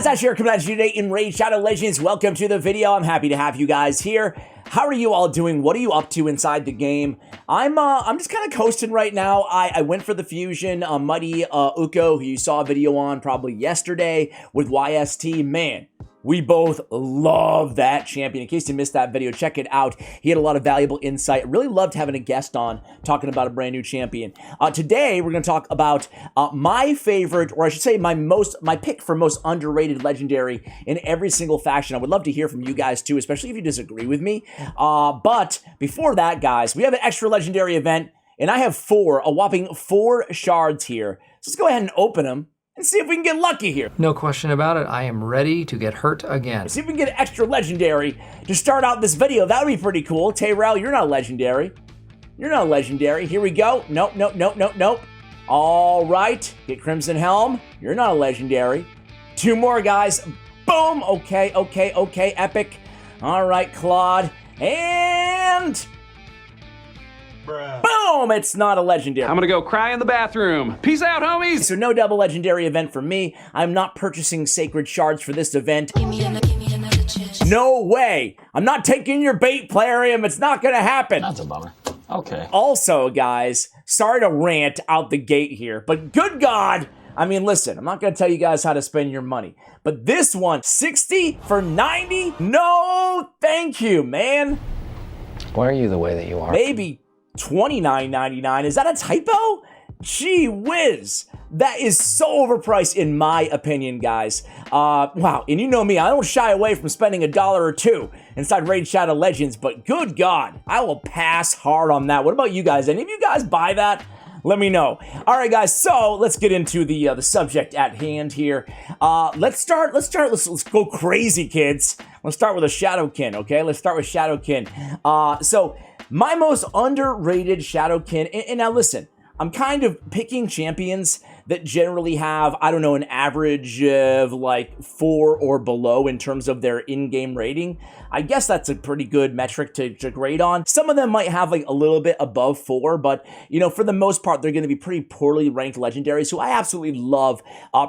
guys, Ash here, coming at you today in Raid Shadow Legends. Welcome to the video. I'm happy to have you guys here. How are you all doing? What are you up to inside the game? I'm just kind of coasting right now. I went for the fusion, Mighty Uko, who you saw a video on probably yesterday with YST. Man, we both love that champion. In case you missed that video, check it out. He had a lot of valuable insight. Really loved having a guest on talking about a brand new champion. Today, we're going to talk about my favorite, or I should say my pick for most underrated legendary in every single faction. I would love to hear from you guys too, especially if you disagree with me. But before that, guys, we have an extra legendary event, and I have a whopping 4 shards here. So let's go ahead and open them and see if we can get lucky here. No question about it. I am ready to get hurt again. See if we can get an extra legendary to start out this video. That would be pretty cool. Tayrell, you're not a legendary. You're not a legendary. Here we go. Nope, nope, nope, nope, nope. All right. Get Crimson Helm. You're not a legendary. 2 more, guys. Boom. Okay, okay, okay. Epic. All right, Claude. And boom! It's not a legendary. I'm gonna go cry in the bathroom. Peace out, homies! So no double legendary event for me. I'm not purchasing sacred shards for this event. No way! I'm not taking your bait, Plarium. It's not gonna happen. That's a bummer. Okay. Also, guys, sorry to rant out the gate here, but good God! I mean, listen, I'm not gonna tell you guys how to spend your money, but this one, 60 for 90? No, thank you, man. Why are you the way that you are? Maybe $29.99. Is that a typo? Gee whiz. That is so overpriced in my opinion, guys. Wow, and you know me, I don't shy away from spending $1 or $2 inside Raid Shadow Legends, but good God, I will pass hard on that. What about you guys? Any of you guys buy that? Let me know. All right, guys, so let's get into the subject at hand here. Let's go crazy, kids. Let's start with a Shadowkin, okay? Let's start with Shadowkin. So my most underrated Shadowkin, and now listen, I'm kind of picking champions that generally have, I don't know, an average of like 4 or below in terms of their in-game rating. I guess that's a pretty good metric to grade on. Some of them might have like a little bit above 4, but you know, for the most part, they're going to be pretty poorly ranked legendaries. So I absolutely love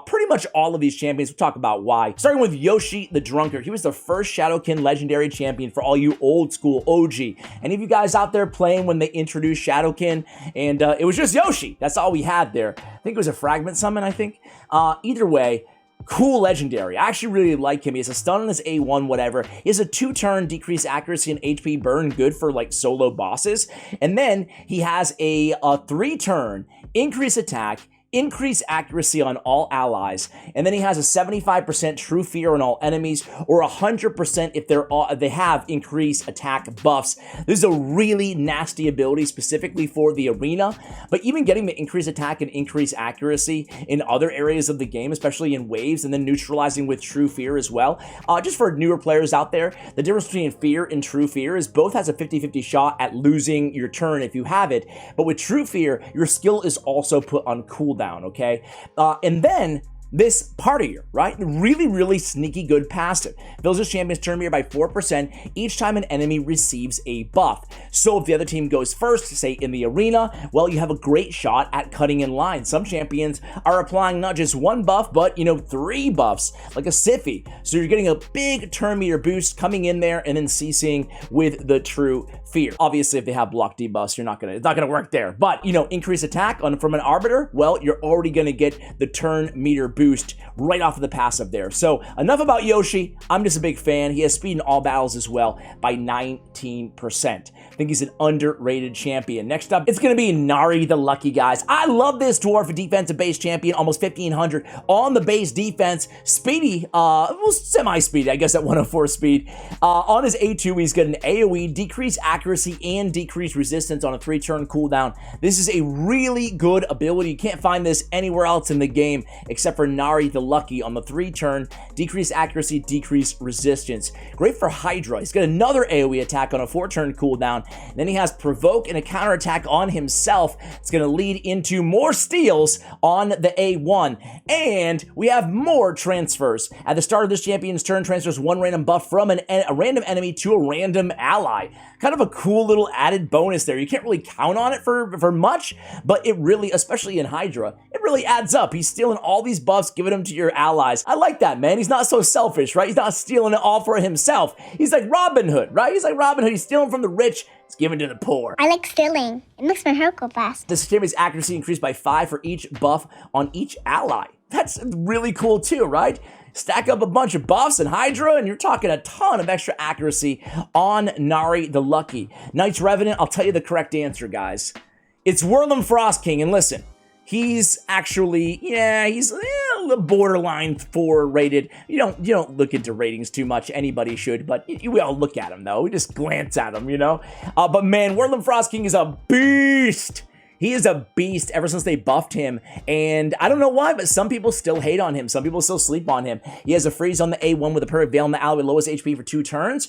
pretty much all of these champions. We'll talk about why. Starting with Yoshi the Drunkard. He was the first Shadowkin legendary champion for all you old school OG. Any of you guys out there playing when they introduced Shadowkin? And it was just Yoshi. That's all we had there. I think it was a fragment summon, I think. Either way, cool legendary. I actually really like him. He has a stun on his A1, whatever. He has a 2-turn decreased accuracy and HP burn, good for like solo bosses. And then he has a 3-turn increase attack, increase accuracy on all allies, and then he has a 75% true fear on all enemies, or 100% if they have increased attack buffs. This is a really nasty ability specifically for the arena, but even getting the increased attack and increased accuracy in other areas of the game, especially in waves, and then neutralizing with true fear as well. Just for newer players out there, the difference between fear and true fear is both has a 50-50 shot at losing your turn if you have it, but with true fear, your skill is also put on cooldown. Okay, and then this partier, right? Really, really sneaky good passive. Fills his champion's turn meter by 4% each time an enemy receives a buff. So if the other team goes first, say in the arena, well, you have a great shot at cutting in line. Some champions are applying not just 1 buff, but, you know, 3 buffs, like a Siphi. So you're getting a big turn meter boost coming in there and then ceasing with the true fear. Obviously, if they have block debuffs, it's not gonna work there. But, you know, increase attack from an Arbiter, well, you're already gonna get the turn meter boost right off of the passive there. So enough about Yoshi. I'm just a big fan. He has speed in all battles as well by 19%. I think he's an underrated champion. Next up, it's going to be Nari the Lucky, guys. I love this dwarf defensive base champion, almost 1500 on the base defense. Speedy, well, semi-speedy, I guess at 104 speed. On his A2, he's got an AoE, decreased accuracy, and decreased resistance on a 3-turn cooldown. This is a really good ability. You can't find this anywhere else in the game except for Nari the Lucky on the 3-turn, decreased accuracy, decreased resistance. Great for Hydra. He's got another AoE attack on a 4-turn cooldown. Then he has Provoke and a counterattack on himself. It's going to lead into more steals on the A1. And we have more transfers. At the start of this champion's turn, transfers 1 random buff from a random enemy to a random ally. Kind of a cool little added bonus there. You can't really count on it for much, but it really, especially in Hydra, it really adds up. He's stealing all these buffs buffs, giving them to your allies. I like that, man. He's not so selfish, right? He's not stealing it all for himself. He's like Robin Hood, right? He's like Robin Hood. He's stealing from the rich. He's giving to the poor. I like stealing. It makes my hair go fast. This champion's accuracy increased by 5 for each buff on each ally. That's really cool too, right? Stack up a bunch of buffs and Hydra, and you're talking a ton of extra accuracy on Nari the Lucky. Knight's Revenant, I'll tell you the correct answer, guys. It's Whirlum Frost King, and listen, he's actually, he's a little borderline 4 rated. You don't look into ratings too much. Anybody should, but we all look at him though. We just glance at him, But man, Whirlum Frost King is a beast. He is a beast ever since they buffed him, and I don't know why, but some people still hate on him. Some people still sleep on him. He has a freeze on the A1 with a perfect veil on the ally with lowest HP for 2 turns.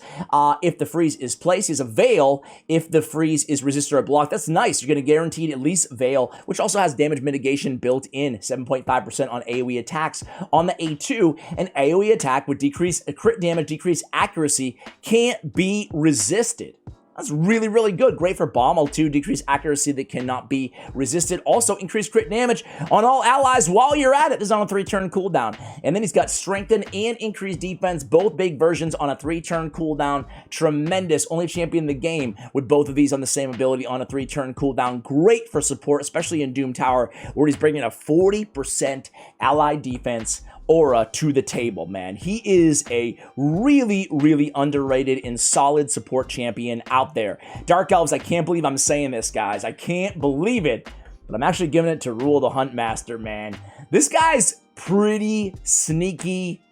If the freeze is placed, he has a veil. If the freeze is resisted or blocked, that's nice. You're going to guaranteed at least veil, which also has damage mitigation built in, 7.5% on AoE attacks on the A2. An AoE attack with decrease crit damage, decrease accuracy can't be resisted. That's really, really good. Great for bomb. L2, decrease accuracy that cannot be resisted. Also, increase crit damage on all allies while you're at it. This is on a 3-turn cooldown. And then he's got strengthen and increased defense, both big versions on a 3-turn cooldown. Tremendous. Only champion in the game with both of these on the same ability on a 3-turn cooldown. Great for support, especially in Doom Tower, where he's bringing a 40% ally defense aura to the table, man. He is a really, really underrated and solid support champion out there. Dark Elves, I can't believe I'm saying this, guys. I can't believe it, but I'm actually giving it to Rule the Huntmaster, man. This guy's pretty sneaky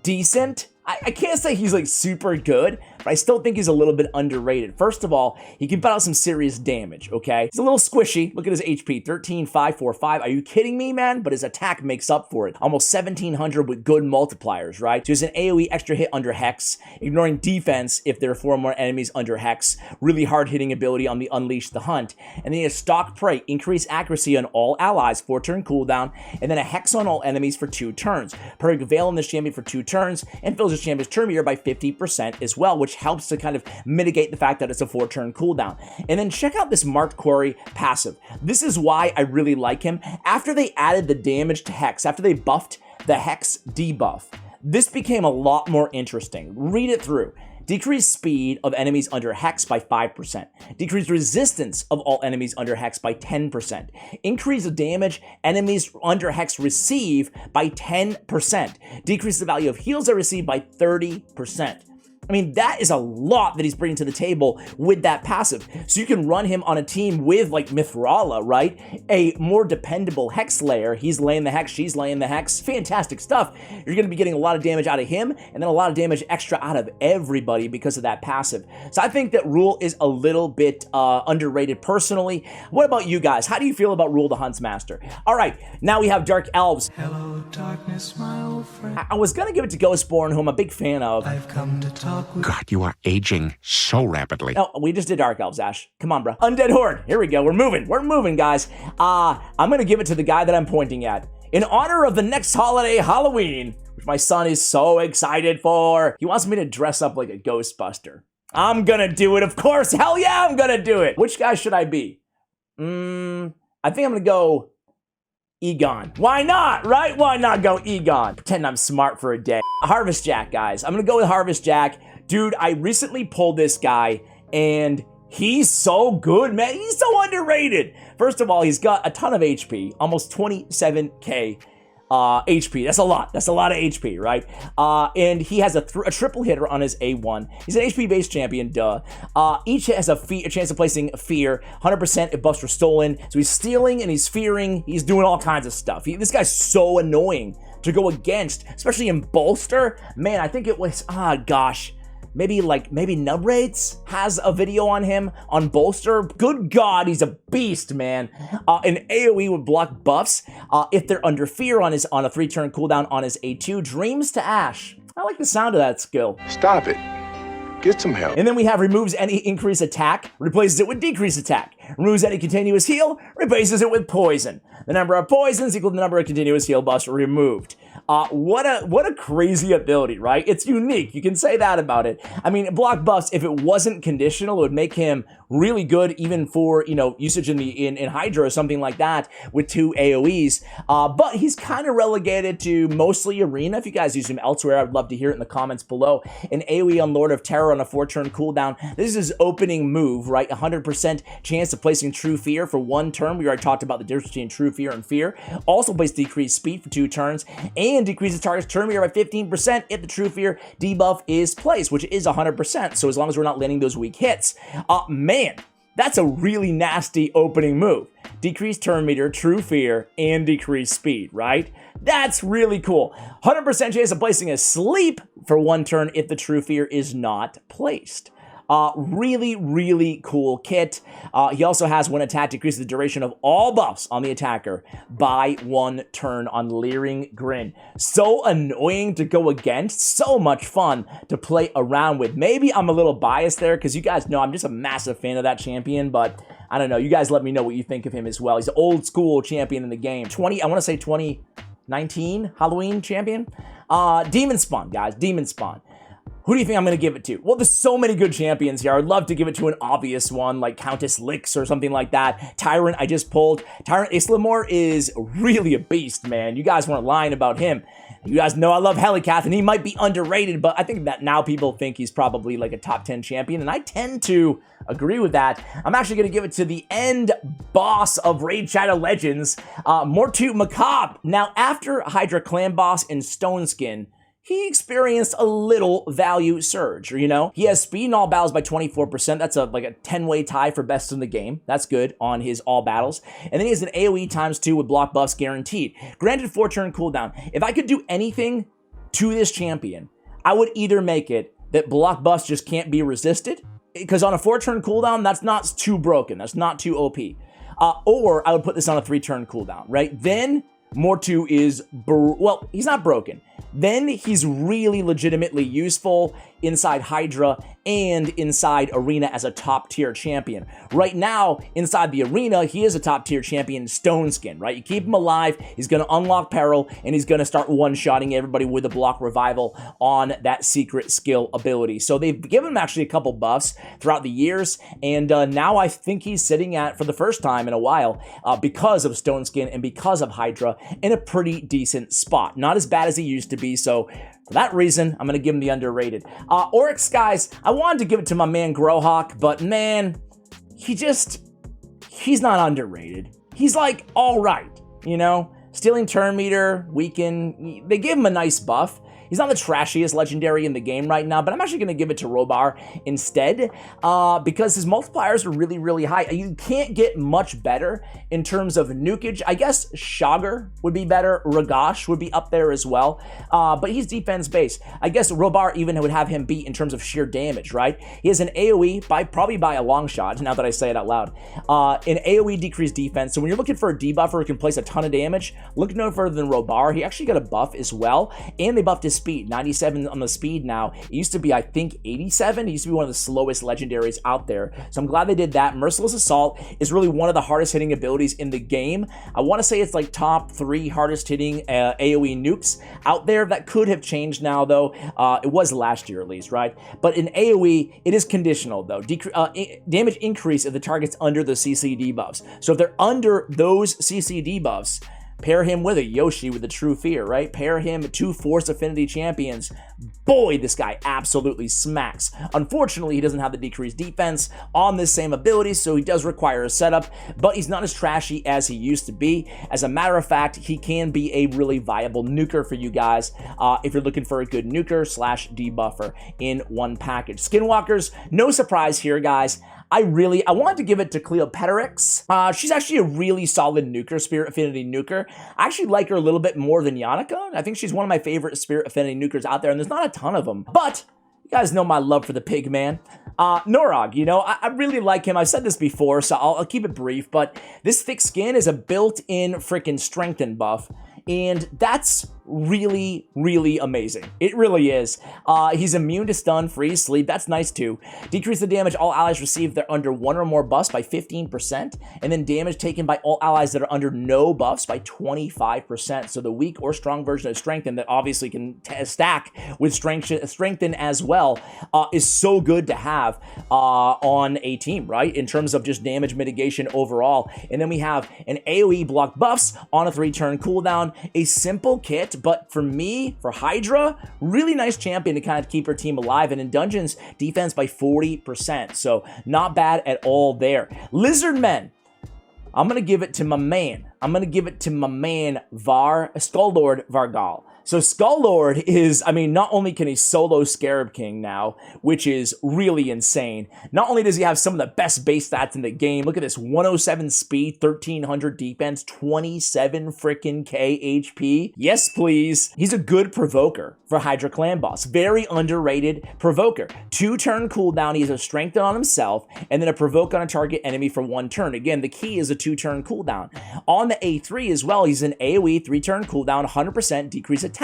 decent. I can't say he's like super good, but I still think he's a little bit underrated. First of all, he can put out some serious damage, okay? He's a little squishy. Look at his HP, 13,545. Are you kidding me, man? But his attack makes up for it. Almost 1,700 with good multipliers, right? So he's an AoE extra hit under Hex, ignoring defense if there are 4 or more enemies under Hex. Really hard-hitting ability on the Unleash the Hunt. And then he has Stalk Prey, increase accuracy on all allies, 4-turn cooldown, and then a Hex on all enemies for 2 turns. Perfect Veil on this champion for 2 turns, and fills his champion's turn meter by 50% as well, which helps to kind of mitigate the fact that it's a 4-turn cooldown. And then check out this Marked Quarry passive. This is why I really like him. After they added the damage to Hex, after they buffed the Hex debuff, this became a lot more interesting. Read it through. Decrease speed of enemies under Hex by 5%. Decrease resistance of all enemies under Hex by 10%. Increase the damage enemies under Hex receive by 10%. Decrease the value of heals they receive by 30%. I mean, that is a lot that he's bringing to the table with that passive. So you can run him on a team with, like, Mithrala, right? A more dependable Hex layer. He's laying the Hex, she's laying the Hex. Fantastic stuff. You're going to be getting a lot of damage out of him, and then a lot of damage extra out of everybody because of that passive. So I think that Rule is a little bit underrated personally. What about you guys? How do you feel about Rule the Huntsmaster? All right, now we have Dark Elves. Hello, darkness, my old friend. I was going to give it to Ghostborn, who I'm a big fan of. I've come to talk with God, you are aging so rapidly. Oh, we just did Dark Elves, Ash. Come on, bro. Undead Horde. Here we go. We're moving, guys. I'm going to give it to the guy that I'm pointing at. In honor of the next holiday, Halloween, which my son is so excited for, he wants me to dress up like a Ghostbuster. I'm going to do it, of course. Hell yeah, I'm going to do it. Which guy should I be? I think I'm going to go Egon. Why not, right? Why not go Egon? Pretend I'm smart for a day. Harvest Jack, guys. I'm going to go with Harvest Jack. Dude, I recently pulled this guy, and he's so good, man. He's so underrated. First of all, he's got a ton of HP, almost 27k HP. That's a lot. That's a lot of HP, right? And he has a triple hitter on his A1. He's an HP-based champion, duh. Each has a chance of placing Fear. 100% if buffs were stolen. So he's stealing and he's fearing. He's doing all kinds of stuff. This guy's so annoying to go against, especially in Bolster. Man, I think it was, maybe Nubrates has a video on him on Bolster. Good God, he's a beast, man. An AoE with block buffs if they're under fear on a 3-turn cooldown on his A2. Dreams to Ash. I like the sound of that skill. Stop it. Get some help. And then we have removes any increased attack, replaces it with decreased attack. Removes any continuous heal, replaces it with poison. The number of poisons equal to the number of continuous heal buffs removed. What a crazy ability, right? It's unique. You can say that about it. I mean, block buffs, if it wasn't conditional, it would make him really good even for, you know, usage in Hydra or something like that with 2 AoEs. But he's kind of relegated to mostly Arena. If you guys use him elsewhere, I'd love to hear it in the comments below. An AoE on Lord of Terror on a 4-turn cooldown. This is his opening move, right? 100% chance of placing True Fear for 1 turn. We already talked about the difference between True Fear and Fear. Also plays decreased speed for 2 turns and decreases target's turn meter by 15% if the True Fear debuff is placed, which is 100%. So as long as we're not landing those weak hits. Man, that's a really nasty opening move. Decreased turn meter, True Fear, and decreased speed, right? That's really cool. 100% chance of placing a sleep for 1 turn if the True Fear is not placed. Really, really cool kit. He also has when attack decreases the duration of all buffs on the attacker by 1 turn on Leering Grin. So annoying to go against. So much fun to play around with. Maybe I'm a little biased there because you guys know I'm just a massive fan of that champion, but I don't know. You guys let me know what you think of him as well. He's an old school champion in the game. I want to say 2019 Halloween champion. Demon Spawn, guys. Demon Spawn. Who do you think I'm going to give it to? Well, there's so many good champions here. I'd love to give it to an obvious one like Countess Lix or something like that. Tyrant I just pulled. Tyrant Islamore is really a beast, man. You guys weren't lying about him. You guys know I love Helicath, and he might be underrated, but I think that now people think he's probably like a top 10 champion, and I tend to agree with that. I'm actually going to give it to the end boss of Raid Shadow Legends, Mortu Macabre. Now, after Hydra Clan Boss and Stoneskin, he experienced a little value surge, you know? He has speed in all battles by 24%. That's like a 10-way tie for best in the game. That's good on his all battles. And then he has an AoE ×2 with block buffs guaranteed. Granted 4-turn cooldown. If I could do anything to this champion, I would either make it that block buffs just can't be resisted, because on a 4-turn cooldown, that's not too broken. That's not too OP. Or I would put this on a 3-turn cooldown, right? Then Mortu is, well, he's not broken. Then he's really legitimately useful inside Hydra and inside Arena as a top tier champion. Right now, inside the Arena, he is a top tier champion, Stoneskin, right? You keep him alive, he's going to unlock Peril, and he's going to start one-shotting everybody with a block revival on that secret skill ability. So they've given him actually a couple buffs throughout the years, and now I think he's sitting at, for the first time in a while, because of Stoneskin and because of Hydra, in a pretty decent spot. Not as bad as he used to be, so for that reason, I'm going to give him the underrated. Oryx, guys, I wanted to give it to my man Grohawk, but man, he's not underrated. He's like, all right, you know? Stealing turn meter, weaken, they give him a nice buff. He's not the trashiest legendary in the game right now, but I'm actually going to give it to Robar instead because his multipliers are really, really high. You can't get much better in terms of nukage. I guess Shogger would be better. Ragash would be up there as well, but he's defense-based. I guess Robar even would have him beat in terms of sheer damage, right? He has an AoE, probably by a long shot, now that I say it out loud, an AoE decreased defense. So when you're looking for a debuffer who can place a ton of damage, look no further than Robar. He actually got a buff as well, and they buffed his speed, 97 on the speed now. It used to be, I think, 87. It used to be one of the slowest legendaries out there. So I'm glad they did that. Merciless Assault is really one of the hardest hitting abilities in the game. I want to say it's like top 3 hardest hitting AoE nukes out there. That could have changed now, though. It was last year at least, right? But in AoE, it is conditional, though. Damage increase if the target's under the CC debuffs. So if they're under those CC debuffs, pair him with a Yoshi with a True Fear, right? Pair him with 2 Force Affinity champions. Boy, this guy absolutely smacks. Unfortunately, he doesn't have the decreased defense on this same ability, so he does require a setup, but he's not as trashy as he used to be. As a matter of fact, he can be a really viable nuker for you guys if you're looking for a good nuker / debuffer in one package. Skinwalkers, no surprise here, guys. I wanted to give it to Cleopatrix. She's actually a really solid nuker, Spirit Affinity nuker. I actually like her a little bit more than Yannicka. I think she's one of my favorite Spirit Affinity nukers out there, and there's not a ton of them. But you guys know my love for the pig man. Norog, you know, I really like him. I've said this before, so I'll keep it brief, but this thick skin is a built-in freaking strengthen buff, and that's really, really amazing. It really is. He's immune to stun, freeze, sleep. That's nice too. Decrease the damage all allies receive if they're under 1 or more buffs by 15%, and then damage taken by all allies that are under no buffs by 25%. So the weak or strong version of Strengthen that obviously can stack with Strengthen as well is so good to have on a team, right? In terms of just damage mitigation overall. And then we have an AoE block buffs on a 3-turn cooldown, a simple kit, but for me, for Hydra, really nice champion to kind of keep her team alive, and in dungeons, defense by 40%, so not bad at all there. Lizardmen, I'm going to give it to my man. I'm going to give it to my man, Skull-Lord Vargal. So Skull-Lord is, I mean, not only can he solo Scarab King now, which is really insane, not only does he have some of the best base stats in the game, look at this, 107 speed, 1300 defense, 27 freaking K HP. Yes, please. He's a good provoker for Hydra Clan boss. Very underrated provoker. 2-turn cooldown, he has a strengthen on himself, and then a provoke on a target enemy for 1 turn. Again, the key is a 2-turn cooldown. On the A3 as well, he's an AoE 3-turn cooldown, 100% decrease attack.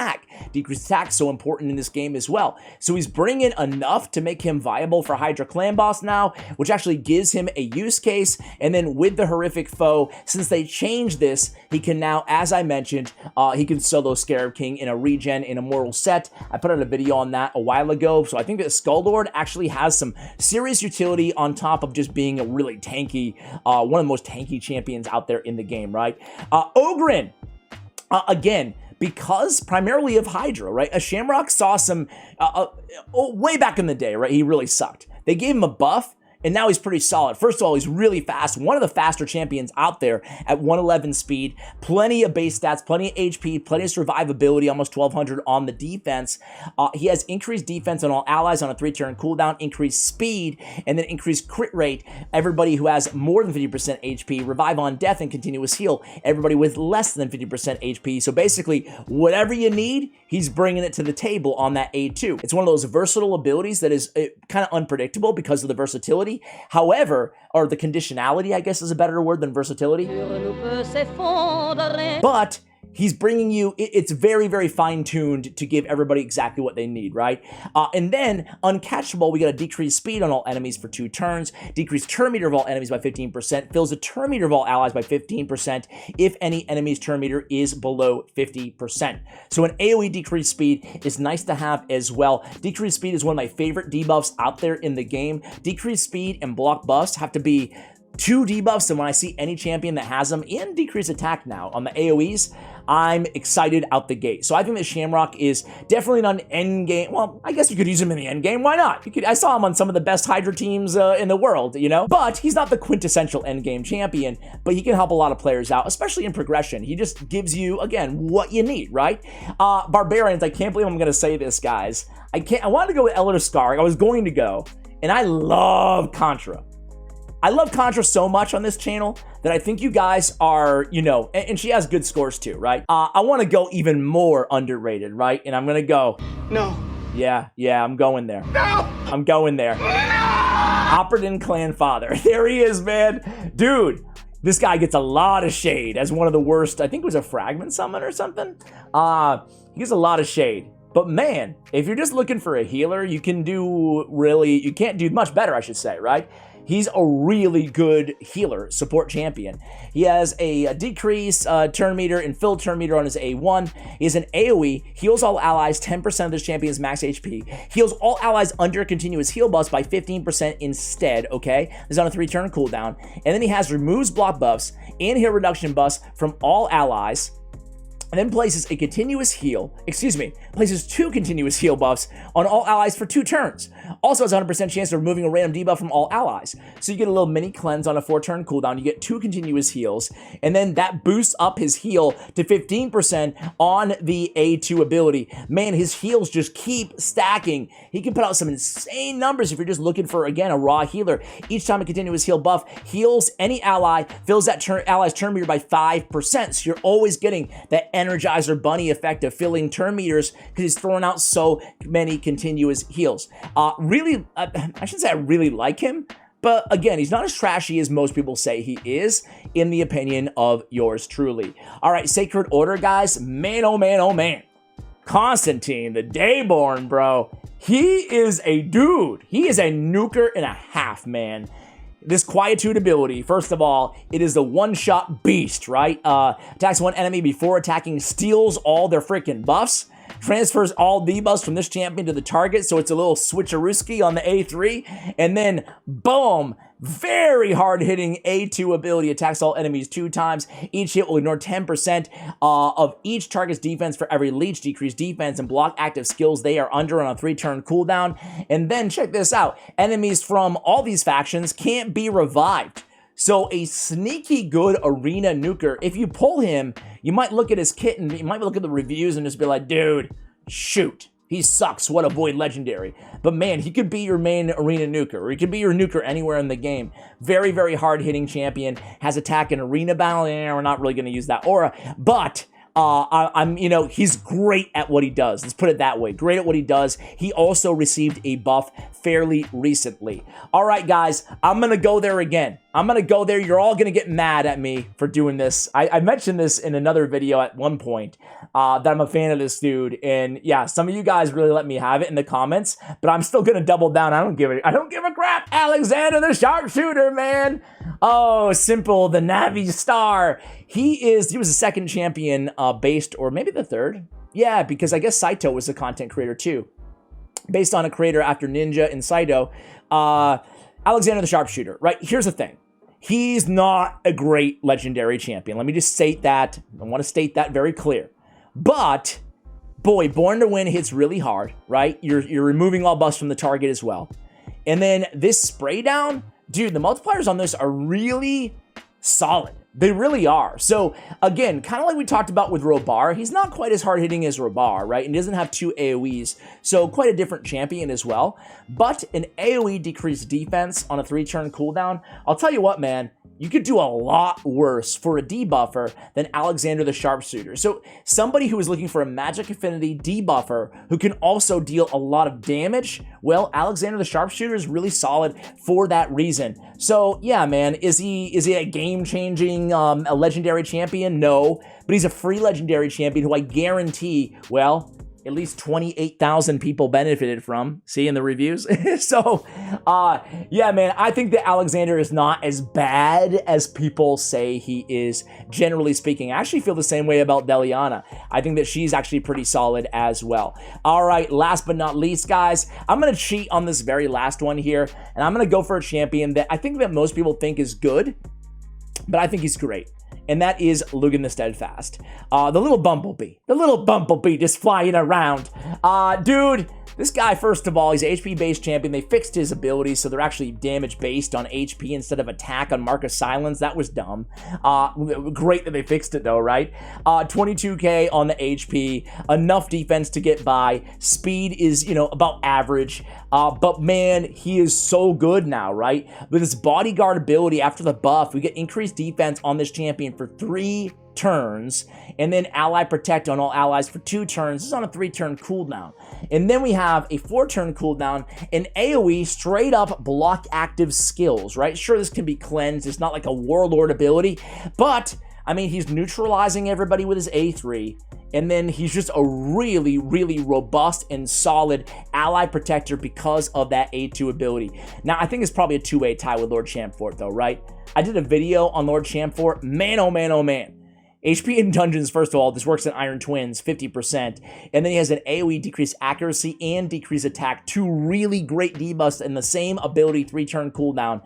Decrease attack so important in this game as well. So he's bringing enough to make him viable for Hydra Clan boss now, which actually gives him a use case. And then with the horrific foe, since they changed this, he can now, as I mentioned, he can solo Scarab King in a regen in Immortal set. I put out a video on that a while ago, so I think that Skull-Lord actually has some serious utility on top of just being a really tanky, one of the most tanky champions out there in the game, right? Oghren, again, because primarily of Hydra, right? A Shamrock saw some, way back in the day, right? He really sucked. They gave him a buff, and now he's pretty solid. First of all, he's really fast. One of the faster champions out there at 111 speed. Plenty of base stats, plenty of HP, plenty of survivability, almost 1200 on the defense. He has increased defense on all allies on a 3-turn cooldown, increased speed, and then increased crit rate. Everybody who has more than 50% HP, revive on death, and continuous heal. Everybody with less than 50% HP. So basically, whatever you need, he's bringing it to the table on that A2. It's one of those versatile abilities that is kind of unpredictable because of the versatility. However, or the conditionality, I guess is a better word than versatility. But he's bringing you, it's very, very fine-tuned to give everybody exactly what they need, right? And then, uncatchable, we got a decreased speed on all enemies for 2 turns, decreased turn meter of all enemies by 15%, fills the turn meter of all allies by 15% if any enemy's turn meter is below 50%. So an AoE decreased speed is nice to have as well. Decreased speed is one of my favorite debuffs out there in the game. Decreased speed and block buffs have to be 2 debuffs, and when I see any champion that has them, and decrease attack now on the AoEs, I'm excited out the gate. So I think that Shamrock is definitely not an end game. Well, I guess you could use him in the end game. Why not? I saw him on some of the best Hydra teams in the world, you know? But he's not the quintessential end game champion, but he can help a lot of players out, especially in progression. He just gives you, again, what you need, right? Barbarians, I can't believe I'm going to say this, guys. I wanted to go with Elder Scar. I was going to go, and I love Contra. I love Contra so much on this channel that I think you guys are, you know, and she has good scores too, right? I want to go even more underrated, right? And I'm going to go. No. Yeah, I'm going there. No! I'm going there. No! Operatin Clan Father. There he is, man. Dude, this guy gets a lot of shade as one of the worst. I think it was a fragment summon or something. He gets a lot of shade. But man, if you're just looking for a healer, you can't do much better, I should say, right? He's a really good healer, support champion. He has a decrease turn meter and fill turn meter on his A1. He has an AoE, heals all allies 10% of this champion's max HP, heals all allies under continuous heal buffs by 15% instead, okay? This is on a 3-turn cooldown. And then he has removes block buffs and heal reduction buffs from all allies, and then places a continuous heal, places 2 continuous heal buffs on all allies for 2 turns. Also has a 100% chance of removing a random debuff from all allies. So you get a little mini cleanse on a 4-turn cooldown, you get 2 continuous heals, and then that boosts up his heal to 15% on the A2 ability. Man, his heals just keep stacking. He can put out some insane numbers if you're just looking for, again, a raw healer. Each time a continuous heal buff heals any ally, fills that ally's turn meter by 5%. So you're always getting that Energizer Bunny effect of filling turn meters because he's throwing out so many continuous heals. Really, I shouldn't say I really like him, but again, he's not as trashy as most people say he is, in the opinion of yours truly. All right, Sacred Order, guys. Man, oh man, oh man. Constantine, the Dayborn, bro. He is a dude. He is a nuker and a half, man. This Quietude ability, first of all, it is the one-shot beast, right? Attacks one enemy before attacking, steals all their freaking buffs, transfers all debuffs from this champion to the target, so it's a little switcherooski on the A3, and then, boom, very hard-hitting A2 ability, attacks all enemies 2 times. Each hit will ignore 10% of each target's defense for every leech, decrease defense, and block active skills they are under on a 3-turn cooldown. And then, check this out, enemies from all these factions can't be revived. So a sneaky good arena nuker, if you pull him, you might look at his kit and you might look at the reviews and just be like, dude, shoot. He sucks. What a void legendary. But man, he could be your main arena nuker, or he could be your nuker anywhere in the game. Very, very hard-hitting champion. Has attack in arena battle. We're not really going to use that aura. But he's great at what he does. Let's put it that way. Great at what he does. He also received a buff fairly recently. All right, guys, I'm going to go there again. I'm going to go there. You're all going to get mad at me for doing this. I mentioned this in another video at one point, that I'm a fan of this dude. And yeah, some of you guys really let me have it in the comments, but I'm still going to double down. I don't give a crap. Alexander the Sharpshooter, man. Oh, simple. The Navi Star. He was the second champion based, or maybe the third. Yeah, because I guess Saito was a content creator too. Based on a creator after Ninja and Saito. Alexander the Sharpshooter, right? Here's the thing. He's not a great legendary champion. Let me just state that. I want to state that very clear. But, boy, Born to Win hits really hard, right? You're removing all buffs from the target as well. And then this spray down, dude, the multipliers on this are really solid. They really are. So, again, kind of like we talked about with Robar, he's not quite as hard-hitting as Robar, right? And he doesn't have 2 AoEs, so quite a different champion as well. But an AoE decreased defense on a 3-turn cooldown, I'll tell you what, man, you could do a lot worse for a debuffer than Alexander the Sharpshooter. So somebody who is looking for a magic affinity debuffer who can also deal a lot of damage, well, Alexander the Sharpshooter is really solid for that reason. So yeah, man, is he a game-changing a legendary champion? No, but he's a free legendary champion who I guarantee, well, at least 28,000 people benefited from, see in the reviews. So, yeah, man, I think that Alexander is not as bad as people say he is, generally speaking. I actually feel the same way about Deliana. I think that she's actually pretty solid as well. All right, last but not least, guys, I'm going to cheat on this very last one here, and I'm going to go for a champion that I think that most people think is good, but I think he's great. And that is Lugan the Steadfast. The little bumblebee just flying around. Dude, this guy, first of all, he's an HP-based champion. They fixed his abilities, so they're actually damage-based on HP instead of attack on Mark of Silence. That was dumb. Great that they fixed it, though, right? 22k on the HP. Enough defense to get by. Speed is, about average. But, man, he is so good now, right? With his bodyguard ability after the buff, we get increased defense on this champion for 3 turns, and then ally protect on all allies for 2 turns. This is on a 3-turn cooldown. And then we have a 4-turn cooldown, and AoE straight up block active skills, right? Sure, this can be cleansed. It's not like a warlord ability, but I mean, he's neutralizing everybody with his A3, and then he's just a really, really robust and solid ally protector because of that A2 ability. Now, I think it's probably a 2-way tie with Lord Champfort, though, right? I did a video on Lord Champfort. Man, oh man, oh man. HP in dungeons, first of all, this works in Iron Twins, 50%. And then he has an AoE decreased accuracy and decreased attack. 2 really great debuffs and the same ability 3-turn cooldown.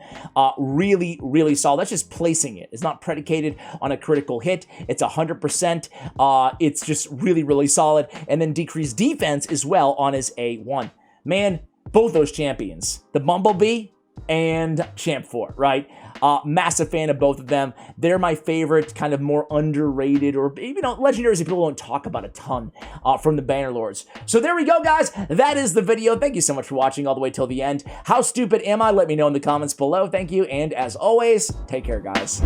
Really, really solid. That's just placing it. It's not predicated on a critical hit. It's 100%. It's just really, really solid. And then decreased defense as well on his A1. Man, both those champions, the Bumblebee and Champfort, right? Massive fan of both of them. They're my favorite, kind of more underrated, or legendaries that people don't talk about a ton from the Bannerlords. So there we go, guys. That is the video. Thank you so much for watching all the way till the end. How stupid am I? Let me know in the comments below. Thank you, and as always, take care, guys.